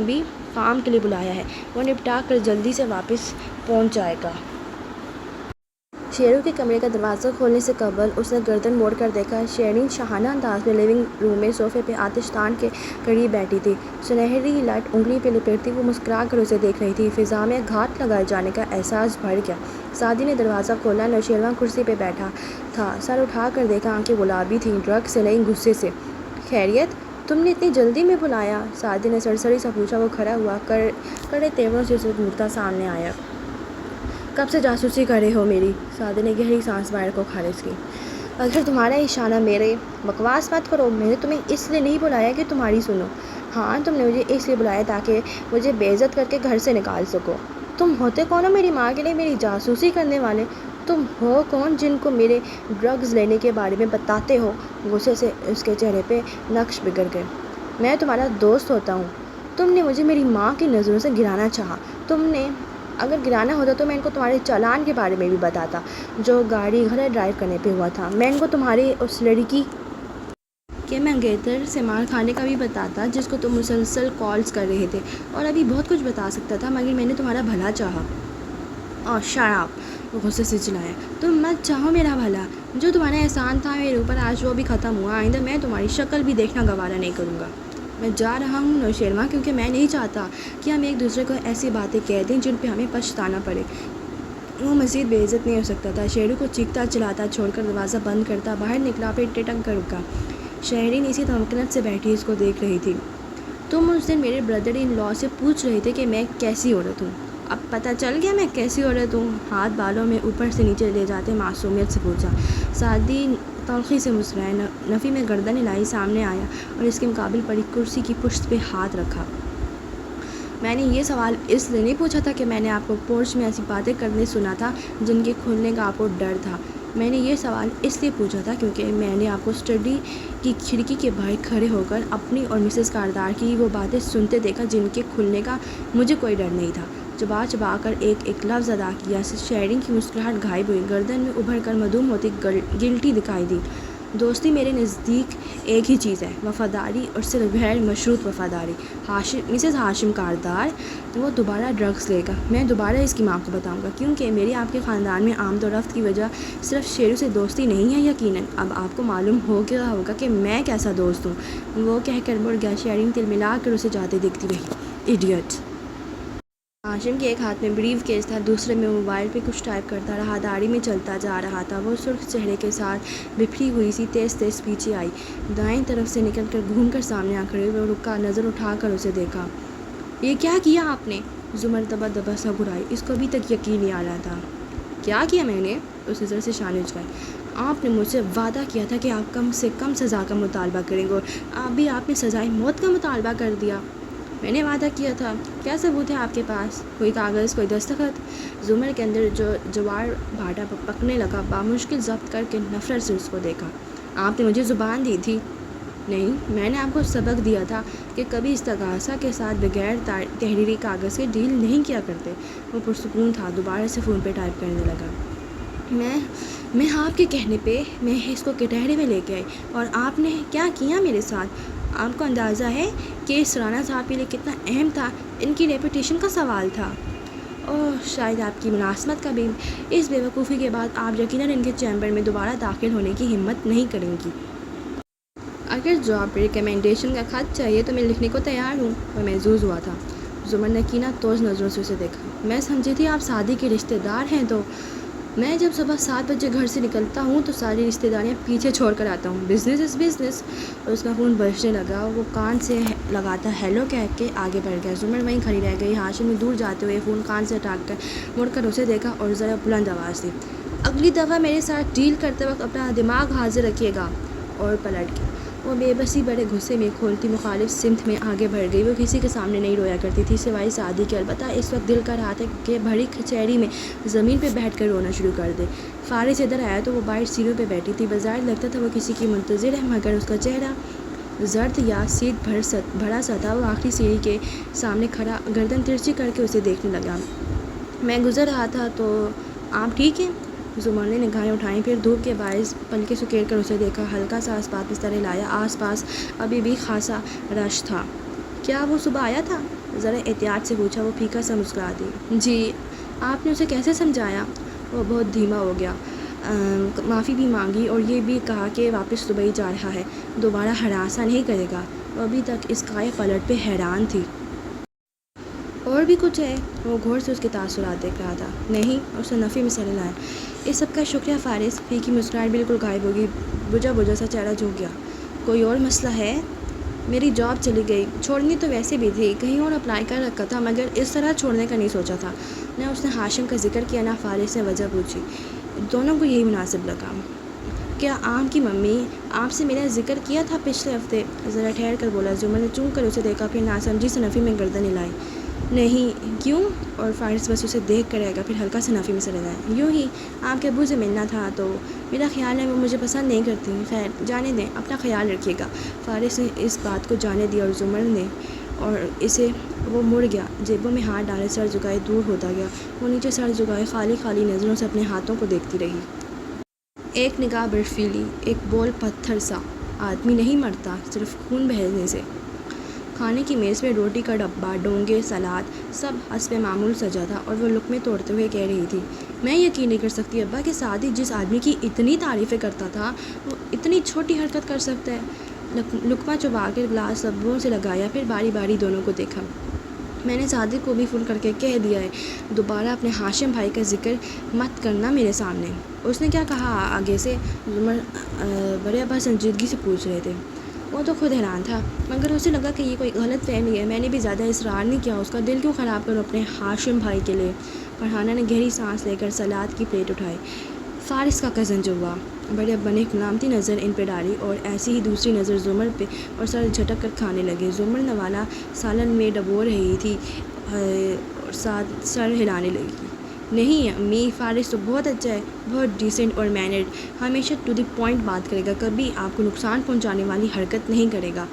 بھی کام کے لیے بلایا ہے، وہ نپٹا کر جلدی سے واپس پہنچ جائے گا۔ شیرو کے کمرے کا دروازہ کھولنے سے قبل اس نے گردن موڑ کر دیکھا۔ شیرین شاہانہ انداز میں لیونگ روم میں صوفے پہ آتش دان کے قریب بیٹھی تھی، سنہری لٹ انگلی پہ لپیٹی۔ وہ مسکرا کر اسے دیکھ رہی تھی۔ فضا میں گھات لگائے جانے کا احساس بڑھ گیا۔ سعدی نے دروازہ کھولا۔ نوشیروان کرسی پہ بیٹھا تھا، سر اٹھا کر دیکھا، آنکھیں گلابی تھیں، ڈرگ سے نہیں غصے سے۔ خیریت؟ تم نے اتنی جلدی میں بلایا؟ سعدی نے سرسری سا پوچھا۔ وہ کھڑا ہوا، کڑے تیوروں سے اس وقت مڑتا سامنے آیا۔ کب سے جاسوسی کر رہے ہو میری؟ سعدی نے گہری سانس باہر کو خارج کی۔ اگر تمہارا اشارہ میرے، بکواس مت کرو، میں نے تمہیں اس لیے نہیں بلایا کہ تمہاری سنو۔ ہاں، تم نے مجھے اس لیے بلایا تاکہ مجھے بے عزت کر کے گھر سے نکال سکو۔ تم ہوتے کون ہو میری ماں کے لیے میری جاسوسی کرنے والے؟ تم ہو کون جن کو میرے ڈرگز لینے کے بارے میں بتاتے ہو؟ غصے سے اس کے چہرے پہ نقش بگڑ گئے۔ میں تمہارا دوست ہوتا ہوں۔ تم نے مجھے میری ماں کی نظروں سے گرانا چاہا۔ تم نے اگر گرانا ہوتا تو میں ان کو تمہارے چالان کے بارے میں بھی بتاتا جو گاڑی غلط ڈرائیو کرنے پہ ہوا تھا۔ میں ان کو تمہاری اس لڑکی کے منگیتر سے مار کھانے کا بھی بتاتا جس کو تم مسلسل کالز کر رہے تھے، اور ابھی بہت کچھ بتا سکتا تھا، مگر میں نے تمہارا بھلا چاہا۔ اور شراب، غصے سے چلایا، تم مت چاہو میرا بھلا۔ جو تمہارا احسان تھا میرے اوپر آج وہ بھی ختم ہوا۔ آئندہ میں تمہاری شکل بھی دیکھنا گوارا نہیں کروں گا۔ میں جا رہا ہوں نوشیروان، کیونکہ میں نہیں چاہتا کہ ہم ایک دوسرے کو ایسی باتیں کہہ دیں جن پہ ہمیں پچھتانا پڑے۔ وہ مزید بے عزت نہیں ہو سکتا تھا۔ شیرو کو چیختا چلاتا چھوڑ کر دروازہ بند کرتا باہر نکلا، پھر ٹٹک کر رکا۔ شہرین اسی تمکنت سے بیٹھی اس کو دیکھ رہی تھی۔ تم اس دن میرے بردر ان لا سے پوچھ رہے تھے کہ میں کیسی عورت ہوں، اب پتہ چل گیا میں کیسی عورت ہوں؟ ہاتھ بالوں میں اوپر سے نیچے لے جاتے معصومیت سے پوچھا۔ سعدی تلخی سے مسکرائے۔ نفی میں گردن ہلائی، سامنے آیا اور اس کے مقابل پڑی کرسی کی پشت پہ ہاتھ رکھا۔ میں نے یہ سوال اس لیے نہیں پوچھا تھا کہ میں نے آپ کو پورچ میں ایسی باتیں کرنے سنا تھا جن کے کھلنے کا آپ کو ڈر تھا۔ میں نے یہ سوال اس لیے پوچھا تھا کیونکہ میں نے آپ کو اسٹڈی کی کھڑکی کے باہر کھڑے ہو کر اپنی اور مسز کاردار کی وہ باتیں سنتے دیکھا جن کے کھلنے کا مجھے کوئی ڈر نہیں تھا۔ چبا چبا کر ایک ایک لفظ ادا کیا۔ شیرین کی مسکراہٹ غائب ہوئی، گردن میں ابھر کر معدوم ہوتی گلٹی دکھائی دی۔ دوستی میرے نزدیک ایک ہی چیز ہے، وفاداری اور صرف غیر مشروط وفاداری۔ مسز ہاشم کاردار، وہ دوبارہ ڈرگس لے گا، میں دوبارہ اس کی ماں کو بتاؤں گا، کیونکہ میری آپ کے خاندان میں آمد و رفت کی وجہ صرف شیرو سے دوستی نہیں ہے۔ یقیناً اب آپ کو معلوم ہو گیا ہوگا کہ میں کیسا دوست ہوں۔ وہ کہہ کر مڑ گیا۔ شیرین تلملا کر اسے جاتے دیکھتی رہی۔ ایڈیٹ! ہاشم کے ایک ہاتھ میں بریف کیس تھا، دوسرے میں موبائل پہ کچھ ٹائپ کرتا رہا، داڑھی میں چلتا جا رہا تھا۔ وہ سرخ چہرے کے ساتھ بکھری ہوئی سی تیز تیز پیچھے آئی، دائیں طرف سے نکل کر گھوم کر سامنے آ کھڑی ہوئی۔ وہ رکا، نظر اٹھا کر اسے دیکھا۔ یہ کیا کیا آپ نے؟ زمر دبا دبا سا گھرائی۔ اس کو ابھی تک یقین نہیں آ رہا تھا۔ کیا کیا میں نے؟ اس نظر سے شانے اچکائے۔ آپ نے مجھ سے وعدہ کیا تھا کہ آپ کم سے کم سزا کا مطالبہ کریں گے اور ابھی آپ نے سزائے موت کا مطالبہ کر دیا۔ میں نے وعدہ کیا تھا۔ کیا ثبوت ہے آپ کے پاس؟ کوئی کاغذ، کوئی دستخط؟ زمر کے اندر جو جوار بھاٹا پکنے لگا، بامشکل ضبط کر کے نفرت سے اس کو دیکھا۔ آپ نے مجھے زبان دی تھی۔ نہیں، میں نے آپ کو سبق دیا تھا کہ کبھی استغاثہ کے ساتھ بغیر تحریری کاغذ کے ڈیل نہیں کیا کرتے۔ وہ پرسکون تھا، دوبارہ سے فون پہ ٹائپ کرنے لگا۔ میں آپ کے کہنے پہ میں اس کو کٹہرے میں لے کے آئی اور آپ نے کیا کیا میرے ساتھ؟ آپ کو اندازہ ہے کہ اس رانا صاحب کے لیے کتنا اہم تھا، ان کی ریپوٹیشن کا سوال تھا۔ اوہ، شاید آپ کی ملازمت کا بھی۔ اس بے وقوفی کے بعد آپ یقیناً ان کے چیمبر میں دوبارہ داخل ہونے کی ہمت نہیں کریں گی۔ اگر جاب ریکمنڈیشن کا خط چاہیے تو میں لکھنے کو تیار ہوں۔ وہ محظوظ ہوا تھا۔ زمر نے کینہ توز نظروں سے اسے دیکھا۔ میں سمجھی تھی آپ سعدی کے رشتہ دار ہیں، تو میں جب صبح 7 بجے گھر سے نکلتا ہوں تو ساری رشتہ داریاں پیچھے چھوڑ کر آتا ہوں۔ Business is business. اور اس کا خون برسنے لگا۔ وہ کان سے لگاتا ہیلو کہہ کے آگے بڑھ گیا۔ زمر وہیں کھڑی رہ گئی۔ ہاشم نے دور جاتے ہوئے فون کان سے ہٹا کر مڑ کر اسے دیکھا اور ذرا بلند آواز دی، اگلی دفعہ میرے ساتھ ڈیل کرتے وقت اپنا دماغ حاضر رکھیے گا۔ اور پلٹ گئی۔ وہ بے بسی بڑے غصے میں کھولتی مخالف سمت میں آگے بڑھ گئی۔ وہ کسی کے سامنے نہیں رویا کرتی تھی سوائے سعدی کے، البتہ اس وقت دل کر رہا تھا کہ بھری کچہری میں زمین پہ بیٹھ کر رونا شروع کر دے۔ فارغ ادھر آیا تو وہ باہر سیڑھیوں پہ بیٹھی تھی۔ بظاہر لگتا تھا وہ کسی کی منتظر ہے، مگر اس کا چہرہ زرد یا سیدھ بھرا سا تھا۔ وہ آخری سیڑھی کے سامنے کھڑا گردن ترچھی کر کے اسے دیکھنے لگا۔ میں گزر رہا تھا تو آپ ٹھیک ہیں؟ زمر نے نگاہیں اٹھائیں، پھر دھوپ کے باعث پلکیں سکیڑ کر اسے دیکھا۔ ہلکا سا آس پاس بستر ہلایا۔ آس پاس ابھی بھی خاصا رش تھا۔ کیا وہ صبح آیا تھا؟ ذرا احتیاط سے پوچھا۔ وہ پھیکا سا مسکرا دی۔ جی۔ آپ نے اسے کیسے سمجھایا؟ وہ بہت دھیما ہو گیا۔ معافی بھی مانگی اور یہ بھی کہا کہ واپس دبئی جا رہا ہے، دوبارہ ہراساں نہیں کرے گا۔ وہ ابھی تک اس قائع پلٹ پہ حیران تھی۔ اور بھی کچھ ہے؟ وہ غور سے اس کے تاثرات دیکھ رہا تھا۔ نہیں، اس نے نفی میں سر ہلایا۔ اس سب کا شکریہ فارغ۔ پھیکی مسکراہٹ بالکل غائب ہو گئی، بجھا بجھا سا چہرہ جھک گیا۔ کوئی اور مسئلہ ہے؟ میری جاب چلی گئی، چھوڑنی تو ویسے بھی تھی، کہیں اور اپلائی کر رکھا تھا، مگر اس طرح چھوڑنے کا نہیں سوچا تھا۔ نہ اس نے ہاشم کا ذکر کیا، نہ فارغ سے وجہ پوچھی۔ دونوں کو یہی مناسب لگا۔ کیا عام کی ممی آپ سے میرا ذکر کیا تھا پچھلے ہفتے؟ ذرا ٹھہر کر بولا۔ زمر نے چونک کر اسے دیکھا، پھر ناسمجھی سے نفی میں گردن ہلائی۔ نہیں، کیوں؟ اور فارغ بس اسے دیکھ کر رہ گا، پھر ہلکا سے نفی میں سر ہلایا۔ یوں ہی، آپ کے ابو سے ملنا تھا تو میرا خیال ہے وہ مجھے پسند نہیں کرتی۔ خیر، جانے دیں، اپنا خیال رکھیے گا۔ فارغ نے اس بات کو جانے دیا اور زمر نے اور اسے وہ مڑ گیا، جیبوں میں ہاتھ ڈالے سر جھکائے دور ہوتا گیا۔ وہ نیچے سر جھکائے خالی خالی نظروں سے اپنے ہاتھوں کو دیکھتی رہی۔ ایک نگاہ برفیلی، ایک بول پتھر سا۔ آدمی نہیں مرتا صرف خون بہنے سے۔ کھانے کی میز پہ روٹی کا ڈبہ، ڈونگے، سلاد، سب حسب معمول سجا تھا اور وہ لقمے توڑتے ہوئے کہہ رہی تھی، میں یقین نہیں کر سکتی ابا کہ سعدی جس آدمی کی اتنی تعریفیں کرتا تھا وہ اتنی چھوٹی حرکت کر سکتا ہے۔ لقمہ چبا کر گلاس لبوں سے لگایا، پھر باری باری دونوں کو دیکھا۔ میں نے سعدی کو بھی فون کر کے کہہ دیا ہے، دوبارہ اپنے ہاشم بھائی کا ذکر مت کرنا میرے سامنے۔ اس نے کیا کہا آگے سے؟ زمر بڑے ابا سنجیدگی سے پوچھ رہے تھے۔ وہ تو خود حیران تھا، مگر اسے لگا کہ یہ کوئی غلط فہمی ہے۔ میں نے بھی زیادہ اصرار نہیں کیا، اس کا دل کیوں خراب کروں اپنے ہاشم بھائی کے لیے۔ فرحانہ نے گہری سانس لے کر سلاد کی پلیٹ اٹھائی۔ فارس کا کزن جو ہوا۔ بڑے ابا نے ایک ملامتی نظر ان پہ ڈالی اور ایسی ہی دوسری نظر زمر پہ، اور سر جھٹک کر کھانے لگے۔ زمر نوالا سالن میں ڈبو رہی تھی اور ساتھ سر ہلانے لگی۔ نہیں امی، فارس تو بہت اچھا ہے، بہت ڈیسنٹ اور مینرڈ، ہمیشہ ٹو دی پوائنٹ بات کرے گا، کبھی آپ کو نقصان پہنچانے والی حرکت نہیں کرے گا۔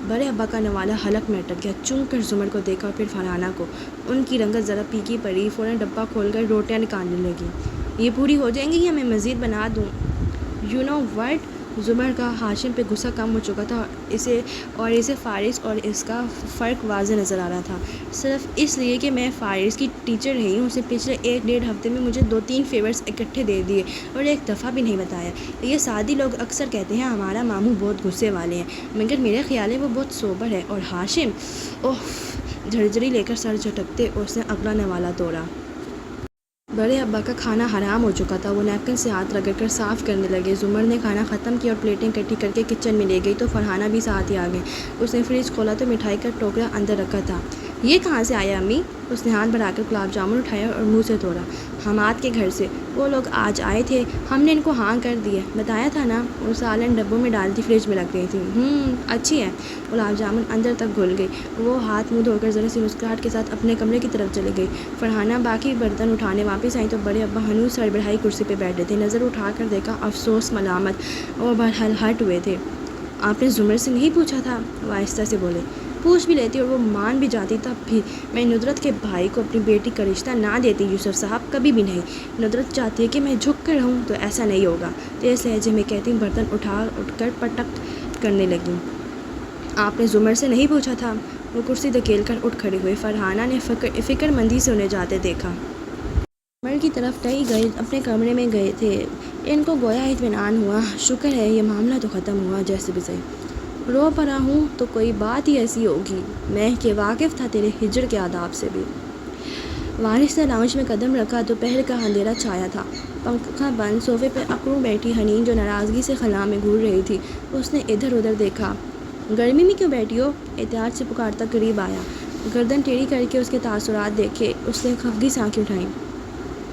بڑے ابا کا نوالا حلق میں اٹک گیا، چونک کر زمر کو دیکھا اور پھر فرحانہ کو۔ ان کی رنگت ذرا پھیکی پڑی، فوراً ڈبہ کھول کر روٹیاں نکالنے لگی۔ یہ پوری ہو جائیں گی یا میں مزید بنا دوں؟ You know what? زمر کا ہاشم پہ غصہ کم ہو چکا تھا اور اسے فارس اور اس کا فرق واضح نظر آ رہا تھا، صرف اس لیے کہ میں فارس کی ٹیچر رہی ہوں۔ اس نے پچھلے 1-1.5 ہفتے میں مجھے 2-3 فیورز اکٹھے دے دیے اور ایک دفعہ بھی نہیں بتایا۔ یہ سعودی لوگ اکثر کہتے ہیں ہمارا ماموں بہت غصے والے ہیں، مگر میرے خیال ہے وہ بہت سوبر ہے۔ اور ہاشم، اوہ! جھرجھری لے کر سر جھٹکتے اس نے اگلا نوالا توڑا۔ بڑے ابا کا کھانا حرام ہو چکا تھا، وہ نیپکن سے ہاتھ رگڑ کر صاف کرنے لگے۔ زمر نے کھانا ختم کیا اور پلیٹیں اکٹھی کر کے کچن میں لے گئی تو فرحانہ بھی ساتھ ہی آ گئی۔ اس نے فریج کھولا تو مٹھائی کا ٹوکرا اندر رکھا تھا۔ یہ کہاں سے آیا امی؟ اس نے ہاتھ بڑھا کر گلاب جامن اٹھایا اور منہ سے توڑا۔ حماد کے گھر سے، وہ لوگ آج آئے تھے، ہم نے ان کو ہاں کر دی ہے، بتایا تھا نا۔ وہ سالن ڈبوں میں ڈالتی فریج میں رکھ گئی تھی۔ اچھی ہے۔ گلاب جامن اندر تک گھل گئی۔ وہ ہاتھ منہ دھو کر ذرا سی مسکراہٹ کے ساتھ اپنے کمرے کی طرف چلی گئی۔ فرحانہ باقی برتن اٹھانے واپس آئیں تو بڑے ابا ہنوز سر بڑھائی کرسی پہ بیٹھے تھے، نظر اٹھا کر دیکھا، افسوس، ملامت۔ وہ بہرحال ہٹ ہوئے تھے۔ آپ نے زمر سے نہیں پوچھا تھا؟ وہ آہستہ سے بولے۔ پوچھ بھی لیتی اور وہ مان بھی جاتی تب بھی میں ندرت کے بھائی کو اپنی بیٹی کا رشتہ نہ دیتی یوسف صاحب، کبھی بھی نہیں۔ ندرت چاہتی ہے کہ میں جھک کر رہوں تو ایسا نہیں ہوگا، تیز لہجے میں کہتی برتن اٹھ کر پٹک کرنے لگی۔ آپ نے زمر سے نہیں پوچھا تھا؟ وہ کرسی دھکیل کر اٹھ کھڑی ہوئی۔ فرحانہ نے فکر مندی سے انہیں جاتے دیکھا۔ زمر کی طرف ٹہی گئی، اپنے کمرے میں گئے تھے۔ ان کو گویا اطمینان ہوا، شکر ہے یہ معاملہ تو ختم ہوا، جیسے بھی صحیح۔ رو پڑا ہوں تو کوئی بات ہی ایسی ہوگی، میں کہ واقف تھا تیرے ہجر کے آداب سے بھی۔ وارث نے لاؤنج میں قدم رکھا، دوپہر کا اندھیرا چھایا تھا، پنکھا بند، صوفے پہ اکڑوں بیٹھی حنین جو ناراضگی سے خلا میں گھور رہی تھی۔ اس نے ادھر ادھر دیکھا۔ گرمی میں کیوں بیٹھی ہو؟ احتیاط سے پکارتا قریب آیا۔ گردن ٹیڑھی کر کے اس کے تاثرات دیکھے، اس نے خفگی سے آنکھیں اٹھائیں۔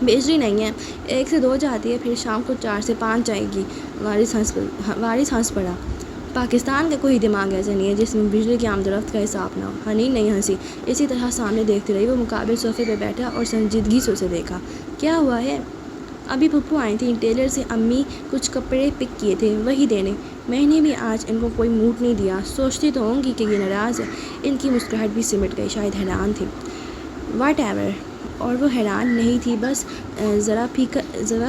بجلی نہیں ہے، 1 سے 2 جاتی ہے، پھر شام کو 4 سے 5 جائے گی۔ وارث ہنس پڑا۔ پاکستان کا کوئی دماغ ایسا نہیں ہے جس میں بجلی کی آمد و رفت کا حساب نہ ہو۔ حنین نہیں ہنسی، اسی طرح سامنے دیکھتی رہی۔ وہ مقابل صوفے پہ بیٹھا اور سنجیدگی سے اسے دیکھا۔ کیا ہوا ہے؟ ابھی پھپھو آئی تھیں، ٹیلر سے امی کچھ کپڑے پک کیے تھے، وہی دینے۔ میں نے بھی آج ان کو کوئی موڈ نہیں دیا، سوچتی تو ہوں گی کہ یہ ناراض ہے۔ ان کی مسکراہٹ بھی سمٹ گئی، شاید حیران تھی۔ What ever! اور وہ حیران نہیں تھی، بس ذرا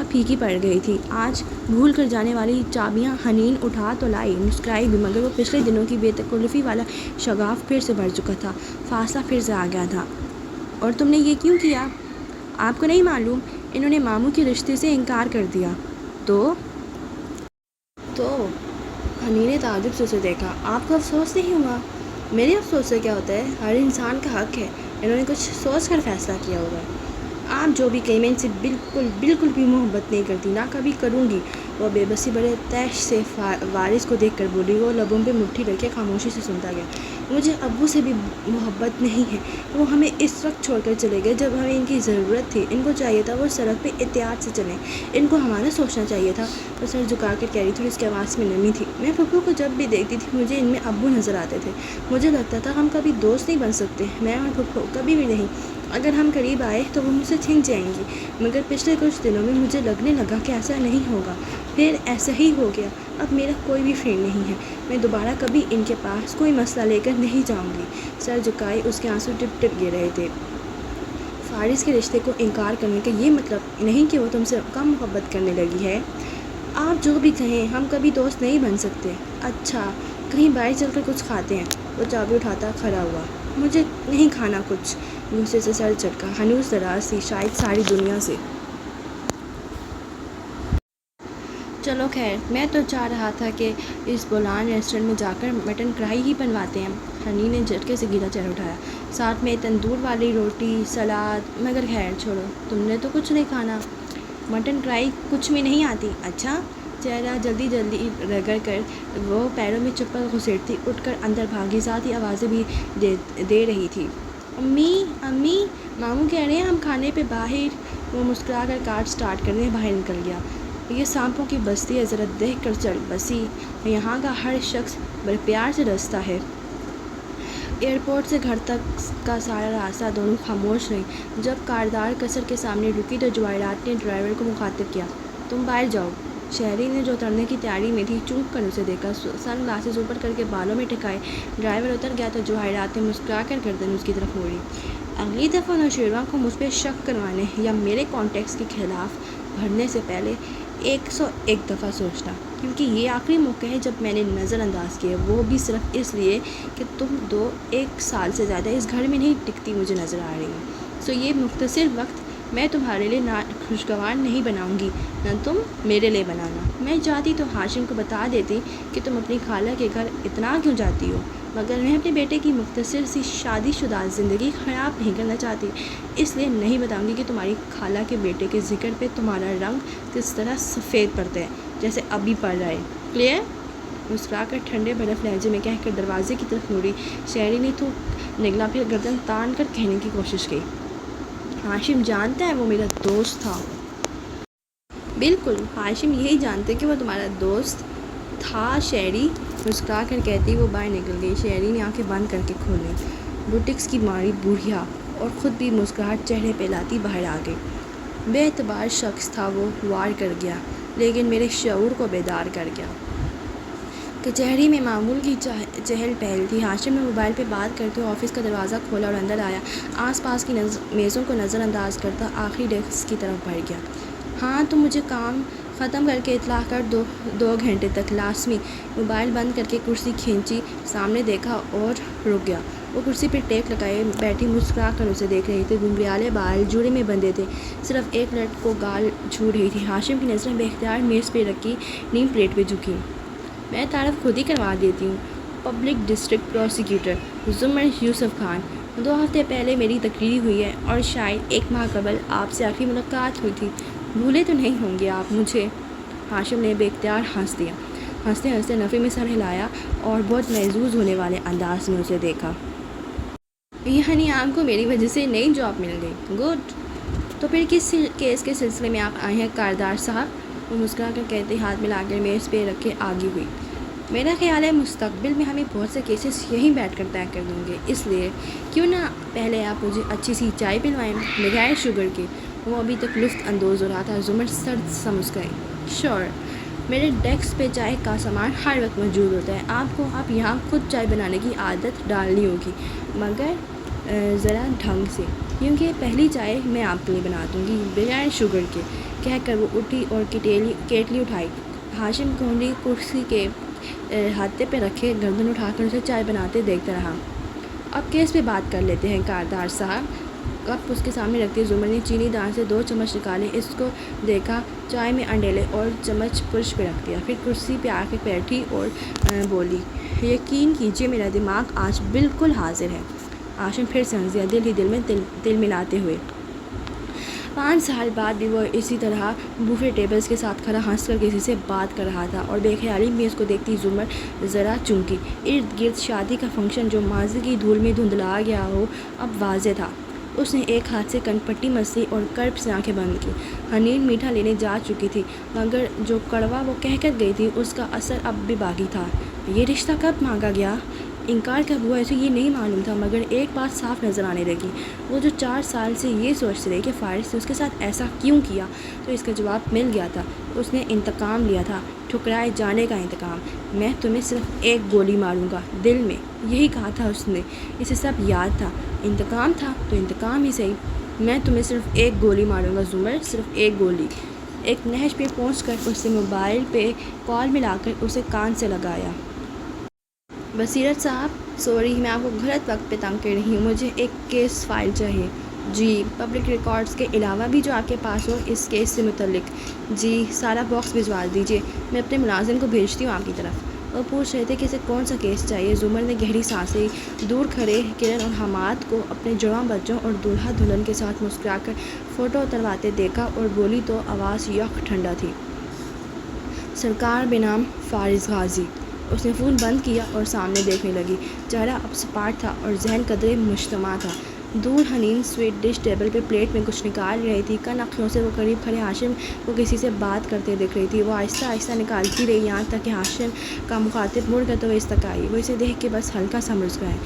پھیکی پڑ گئی تھی۔ آج بھول کر جانے والی چابیاں حنین اٹھا تو لائی، مسکرائی بھی، مگر وہ پچھلے دنوں کی بے تکلفی والا شغاف پھر سے بڑھ چکا تھا، فاصلہ پھر سے آ گیا تھا۔ اور تم نے یہ کیوں کیا؟ آپ کو نہیں معلوم؟ انہوں نے ماموں کے رشتے سے انکار کر دیا۔ تو حنین نے تعجب سے اسے دیکھا۔ آپ کو افسوس نہیں ہوا؟ میرے افسوس سے کیا ہوتا ہے؟ ہر انسان کا حق ہے، انہوں نے کچھ سوچ کر فیصلہ کیا ہوگا۔ آپ جو بھی کہیں، میں ان سے بالکل بھی محبت نہیں کرتی، نہ کبھی کروں گی۔ وہ بے بسی بڑے تیش سے وارث کو دیکھ کر بولی۔ وہ لبوں پہ مٹھی رکھے خاموشی سے سنتا گیا۔ مجھے ابو سے بھی محبت نہیں ہے، وہ ہمیں اس وقت چھوڑ کر چلے گئے جب ہمیں ان کی ضرورت تھی۔ ان کو چاہیے تھا وہ سڑک پہ احتیاط سے چلیں، ان کو ہمارا سوچنا چاہیے تھا۔ وہ سر جھکا کر کہہ رہی تھی اور اس کی آواز میں نمی تھی۔ میں پھپھو کو جب بھی دیکھتی تھی مجھے ان میں ابو نظر آتے تھے، مجھے لگتا تھا ہم کبھی دوست نہیں بن سکتے، میں اور پھپھو کبھی بھی نہیں۔ اگر ہم قریب آئے تو وہ مجھ سے چھن جائیں گی، مگر پچھلے کچھ دنوں میں مجھے لگنے لگا کہ ایسا نہیں ہوگا، پھر ایسا ہی ہو گیا۔ اب میرا کوئی بھی فرینڈ نہیں ہے، میں دوبارہ کبھی ان کے پاس کوئی مسئلہ لے کر نہیں جاؤں گی۔ سر جھکائے، اس کے آنسو ٹپ ٹپ گر رہے تھے۔ فارس کے رشتے کو انکار کرنے کا یہ مطلب نہیں کہ وہ تم سے کم محبت کرنے لگی ہے۔ آپ جو بھی کہیں، ہم کبھی دوست نہیں بن سکتے۔ اچھا، کہیں باہر چل کر کچھ کھاتے ہیں؟ وہ چابی اٹھاتا کھڑا ہوا۔ مجھے نہیں کھانا کچھ۔ غصے سے سر جھٹکا، ہنوز دراز تھی، شاید ساری دنیا سے۔ چلو خیر، میں تو چاہ رہا تھا کہ اس بولان ریسٹورنٹ میں جا کر مٹن کڑھائی ہی بنواتے ہیں۔ حنین نے جھٹکے سے گیلا چہرہ اٹھایا، ساتھ میں تندور والی روٹی، سلاد، مگر خیر چھوڑو، تم نے تو کچھ نہیں کھانا۔ مٹن کڑھائی کچھ میں نہیں آتی؟ اچھا، چہرہ جلدی جلدی رگڑ کر وہ پیروں میں چپل گھسیٹتی اٹھ کر اندر بھاگی، ساتھ ہی آوازیں بھی دے رہی تھی۔ امی امی، ماموں کہہ رہے ہیں ہم کھانے پہ باہر۔ وہ مسکرا کر کار سٹارٹ کرنے باہر نکل گیا۔ یہ سانپوں کی بستی ہے، ذرا دیکھ کر چل بسی، یہاں کا ہر شخص بڑے پیار سے رستا ہے۔ ایئرپورٹ سے گھر تک کا سارا راستہ دونوں خاموش رہے۔ جب کاردار قصر کے سامنے رکی تو جواہرات نے ڈرائیور کو مخاطب کیا، تم باہر جاؤ۔ شہری نے جو اترنے کی تیاری میں تھی چونک کر اسے دیکھا، سن گلاسز اوپر کر کے بالوں میں ٹکائے ڈرائیور اتر گیا تو جواہرات نے مسکرا کر گردن اس کی طرف موڑی۔ اگلی دفعہ نوشیروان کو مجھ پہ شک کروانے یا میرے کانٹیکٹس کے خلاف بھرنے سے پہلے 101 دفعہ سوچنا، کیونکہ یہ آخری موقع ہے جب میں نے نظر انداز کیا، وہ بھی صرف اس لیے کہ تم دو 1 سال سے زیادہ اس گھر میں نہیں ٹکتی مجھے نظر آ رہی ہو۔ سو یہ مختصر وقت میں تمہارے لیے نہ خوشگوار نہیں بناؤں گی، نہ تم میرے لیے بنانا۔ میں چاہتی تو ہاشم کو بتا دیتی کہ تم اپنی خالہ کے گھر اتنا کیوں جاتی ہو، مگر میں اپنے بیٹے کی مختصر سی شادی شدہ زندگی خراب نہیں کرنا چاہتی، اس لیے نہیں بتاؤں گی کہ تمہاری خالہ کے بیٹے کے ذکر پہ تمہارا رنگ کس طرح سفید پڑتا ہے، جیسے ابھی پڑ رہا ہے۔ کلیئر؟ مسکرا کر ٹھنڈے برف لہجے میں کہہ کر دروازے کی طرف مڑی۔ شہری نے تھوک نگلا، پھر گردن تان کر کہنے کی کوشش کی، ہاشم جانتا ہے وہ میرا دوست تھا۔ بالکل، ہاشم یہی جانتے کہ وہ تمہارا دوست تھا۔ شہری مسکرا کر کہتی وہ باہر نکل گئی۔ شہری نے آنکھیں بند کر کے کھولیں۔ بوٹکس کی ماری بوڑھیا اور خود بھی مسکراہٹ چہرے پہ لاتی باہر آ گئی۔ بے اعتبار شخص تھا وہ، وار کر گیا لیکن میرے شعور کو بیدار کر گیا۔ کچہری میں معمول کی چہل پہل تھی۔ ہاشم نے موبائل پہ بات کرتے ہوئے آفس کا دروازہ کھولا اور اندر آیا۔ آس پاس کی میزوں کو نظر انداز کرتا آخری ڈیسک کی طرف بڑھ گیا۔ ہاں تم مجھے کام ختم کر کے اطلاع کر دو، 2 گھنٹے تک لازمی۔ موبائل بند کر کے کرسی کھینچی، سامنے دیکھا اور رک گیا۔ وہ کرسی پہ ٹیک لگائے بیٹھی مسکرا کر اسے دیکھ رہی تھی۔ گھنگریالے بال جوڑے میں بندھے تھے، صرف ایک لٹ کو گال چھو رہی تھی۔ ہاشم کی نظریں بے اختیار میز پہ رکھی نیم پلیٹ پہ جھکی۔ میں تعارف خود ہی کروا دیتی ہوں، پبلک ڈسٹرکٹ پروسیکیوٹر زمر یوسف خان۔ 2 ہفتے پہلے میری تقرری ہوئی ہے اور شاید 1 ماہ قبل آپ سے آخری ملاقات ہوئی تھی، بھولے تو نہیں ہوں گے آپ مجھے؟ ہاشم نے بے اختیار ہنس دیا۔ ہنستے ہنستے نفی میں سر ہلایا اور بہت محظوظ ہونے والے انداز میں اسے دیکھا۔ یعنی آپ کو میری وجہ سے نئی جاب مل گئی؟ گڈ، تو پھر کس کیس کے سلسلے میں آپ آئے ہیں کاردار صاحب؟ وہ مسکرا کر کہتے ہاتھ ملا کر میز پہ رکھے آگے ہوئی۔ میرا خیال ہے مستقبل میں ہمیں بہت سے کیسز یہیں بیٹھ کر طے کر دیں گے، اس لیے کیوں نہ پہلے آپ مجھے اچھی سی چائے پلوائیں بغیر شوگر کے۔ وہ ابھی تک لطف اندوز ہو رہا تھا۔ زمر سرد سا مسکرائی۔ شور، میرے ڈیسک پہ چائے کا سامان ہر وقت موجود ہوتا ہے، آپ کو اب یہاں خود چائے بنانے کی عادت ڈالنی ہوگی، مگر ذرا ڈھنگ سے، کیونکہ پہلی چائے میں آپ کے لیے بنا دوں گی بغیر شوگر کے، کہہ کر وہ اٹھی اور کیٹلی اٹھائی۔ ہاشم کونڈی کرسی کے ہاتھے پہ رکھے گردن اٹھا کر اسے چائے بناتے دیکھتا رہا۔ اب کیس پہ بات کر لیتے ہیں کاردار صاحب۔ کپ اس کے سامنے رکھتے زمر نے چینی دان سے 2 چمچ نکالے، اس کو دیکھا، چائے میں انڈیلے اور چمچ فرش پہ رکھ دیا، پھر کرسی پہ آ کے بیٹھی اور بولی، یقین کیجیے میرا دماغ آج بالکل حاضر ہے۔ ہاشم پھر سے ہنس دیا، دل ہی دل میں دل ملاتے ہوئے۔ 5 سال بعد بھی وہ اسی طرح بوفے ٹیبلز کے ساتھ کھڑا ہنس کر کسی سے بات کر رہا تھا، اور بے خیالی میں اس کو دیکھتی زمر ذرا چونکی۔ ارد گرد شادی کا فنکشن جو ماضی کی دھول میں دھندلا گیا ہو اب واضح تھا۔ اس نے ایک ہاتھ سے کن پٹی مسی اور کرب سے آنکھیں بند کی۔ حنین میٹھا لینے جا چکی تھی، مگر جو کڑوا وہ کہہ کر گئی تھی اس کا اثر اب بھی باقی تھا۔ یہ رشتہ کب مانگا گیا، انکار کب ہوا، اسے یہ نہیں معلوم تھا، مگر ایک بات صاف نظر آنے لگی۔ وہ جو 4 سال سے یہ سوچتے رہے کہ فارس نے اس کے ساتھ ایسا کیوں کیا، تو اس کا جواب مل گیا تھا۔ اس نے انتقام لیا تھا، ٹھکرائے جانے کا انتقام۔ میں تمہیں صرف 1 گولی ماروں گا، دل میں، یہی کہا تھا اس نے۔ اسے سب یاد تھا۔ انتقام تھا تو انتقام ہی صحیح، میں تمہیں صرف 1 گولی ماروں گا زمر، صرف 1 گولی۔ ایک نہج پہ پہنچ کر اس نے موبائل پہ کال ملا کر اسے کان سے لگایا۔ بصیرت صاحب، سوری میں آپ کو غلط وقت پہ تنگ کر رہی ہوں، مجھے ایک کیس فائل چاہیے۔ جی، پبلک ریکارڈز کے علاوہ بھی جو آپ کے پاس ہو اس کیس سے متعلق۔ جی، سارا باکس بھجوا دیجیے، میں اپنے ملازم کو بھیجتی ہوں آپ کی طرف۔ وہ پوچھ رہے تھے کہ اسے کون سا کیس چاہیے۔ زمر نے گہری سانس لی، دور کھڑے کرن اور حماد کو اپنے جواں بچوں اور دولہا دلہن کے ساتھ مسکرا کر فوٹو اترواتے دیکھا اور بولی تو آواز یک ٹھنڈا تھی، سرکار بنام فارس غازی۔ اس نے فون بند کیا اور سامنے دیکھنے لگی۔ چہرہ اب سپاٹ تھا اور ذہن قدرے مجتمع تھا۔ دور حنین سویٹ ڈش ٹیبل پہ پلیٹ میں کچھ نکال رہی تھی۔ کن آنکھوں سے وہ قریب کھڑے ہاشم کو کسی سے بات کرتے دیکھ رہی تھی۔ وہ آہستہ آہستہ نکالتی رہی یہاں تک کہ ہاشم کا مخاطب مڑ کر تو اس تک آئی۔ وہ اسے دیکھ کے بس ہلکا سا مسکرائے۔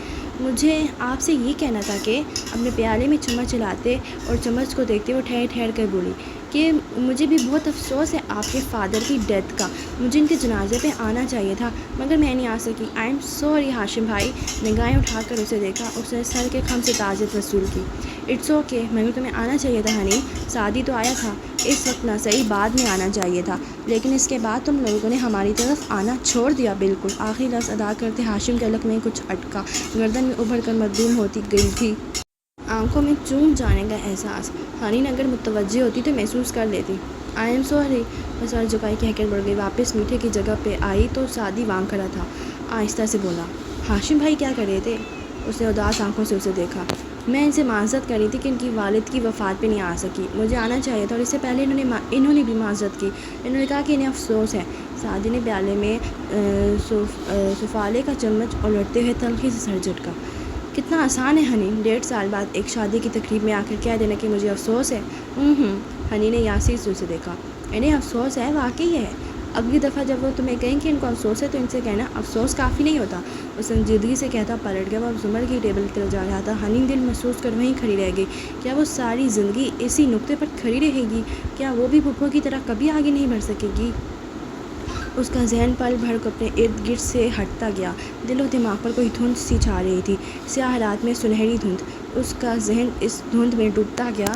مجھے آپ سے یہ کہنا تھا کہ اپنے پیالے میں چمچ چلاتے اور چمچ کو دیکھتے وہ ٹھہر ٹھہر کر بولی کہ مجھے بھی بہت افسوس ہے آپ کے فادر کی ڈیتھ کا۔ مجھے ان کے جنازے پہ آنا چاہیے تھا مگر میں نہیں آ سکی۔ آئی ایم سوری ہاشم بھائی۔ نگاہیں اٹھا کر اسے دیکھا۔ اس نے سر کے خم سے تعزیت وصول کی۔ اٹس اوکے، مگر تمہیں آنا چاہیے تھا حنین۔ سعدی تو آیا تھا، اس وقت نہ صحیح بعد میں آنا چاہیے تھا، لیکن اس کے بعد تم لوگوں نے ہماری طرف آنا چھوڑ دیا۔ بالکل۔ آخری لفظ ادا کرتے ہاشم کے حلق میں کچھ اٹکا، گردن میں ابھر کر مدھوم ہوتی گئی تھی، آنکھوں میں چوم جانے کا احساس۔ حنین اگر متوجہ ہوتی تو محسوس کر لیتی۔ آئی ایم سوری، وہ سر جھکائے کہہ کر بڑھ گئی۔ واپس میٹھے کی جگہ پہ آئی تو سعدی وانگ کھڑا تھا۔ آہستہ سے بولا، ہاشم بھائی کیا کر رہے تھے؟ اس نے اداس آنکھوں سے اسے دیکھا۔ میں ان سے معذرت کر رہی تھی کہ ان کی والد کی وفات پہ نہیں آ سکی۔ مجھے آنا چاہیے تھا اور اس سے پہلے انہوں نے بھی معذرت کی۔ انہوں نے کہا کہ انہیں افسوس ہے۔ سعدی نے پیالے میں سفالے کا چمچ الٹتے ہوئے تلخی سے سر جھٹکا۔ کتنا آسان ہے حنین، 1.5 سال بعد ایک شادی کی تقریب میں آ کر کہہ دینا کہ مجھے افسوس ہے۔ حنین نے یاسر سے اسے دیکھا۔ انہیں افسوس ہے، واقعی ہے۔ اگلی دفعہ جب وہ تمہیں کہیں کہ ان کو افسوس ہے تو ان سے کہنا افسوس کافی نہیں ہوتا۔ وہ سنجیدگی سے کہتا پلٹ گیا۔ وہ اب زمر کی ٹیبل کی طرف جا رہا تھا۔ حنین دل محسوس کر وہیں کھڑی رہ گئی۔ کیا وہ ساری زندگی اسی نقطے پر کھڑی رہے گی؟ کیا وہ بھی پھپھو کی طرح کبھی آگے نہیں بڑھ سکے گی؟ اس کا ذہن پل بھر کو اپنے ارد گرد سے ہٹتا گیا۔ دل و دماغ پر کوئی دھند سی چھا رہی تھی، سیاہ رات میں سنہری دھند۔ اس کا ذہن اس دھند میں ڈوبتا گیا۔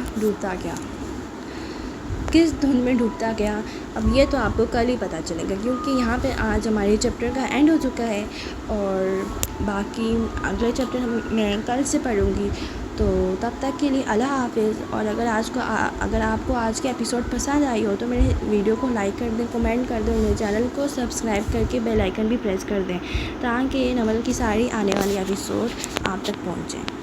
کس دھند میں ڈوبتا گیا اب یہ تو آپ کو کل ہی پتہ چلے گا، کیونکہ یہاں پہ آج ہمارے چیپٹر کا اینڈ ہو چکا ہے اور باقی اگلا چیپٹر میں کل سے پڑھوں گی۔ تو تب تک کے لیے اللہ حافظ۔ اور اگر آپ کو آج کے ایپیسوڈ پسند آئی ہو تو میرے ویڈیو کو لائک کر دیں، کمنٹ کر دیں، میرے چینل کو سبسکرائب کر کے بیل آئیکن بھی پریس کر دیں تاکہ ناول کی ساری آنے والی ایپیسوڈ آپ تک پہنچیں۔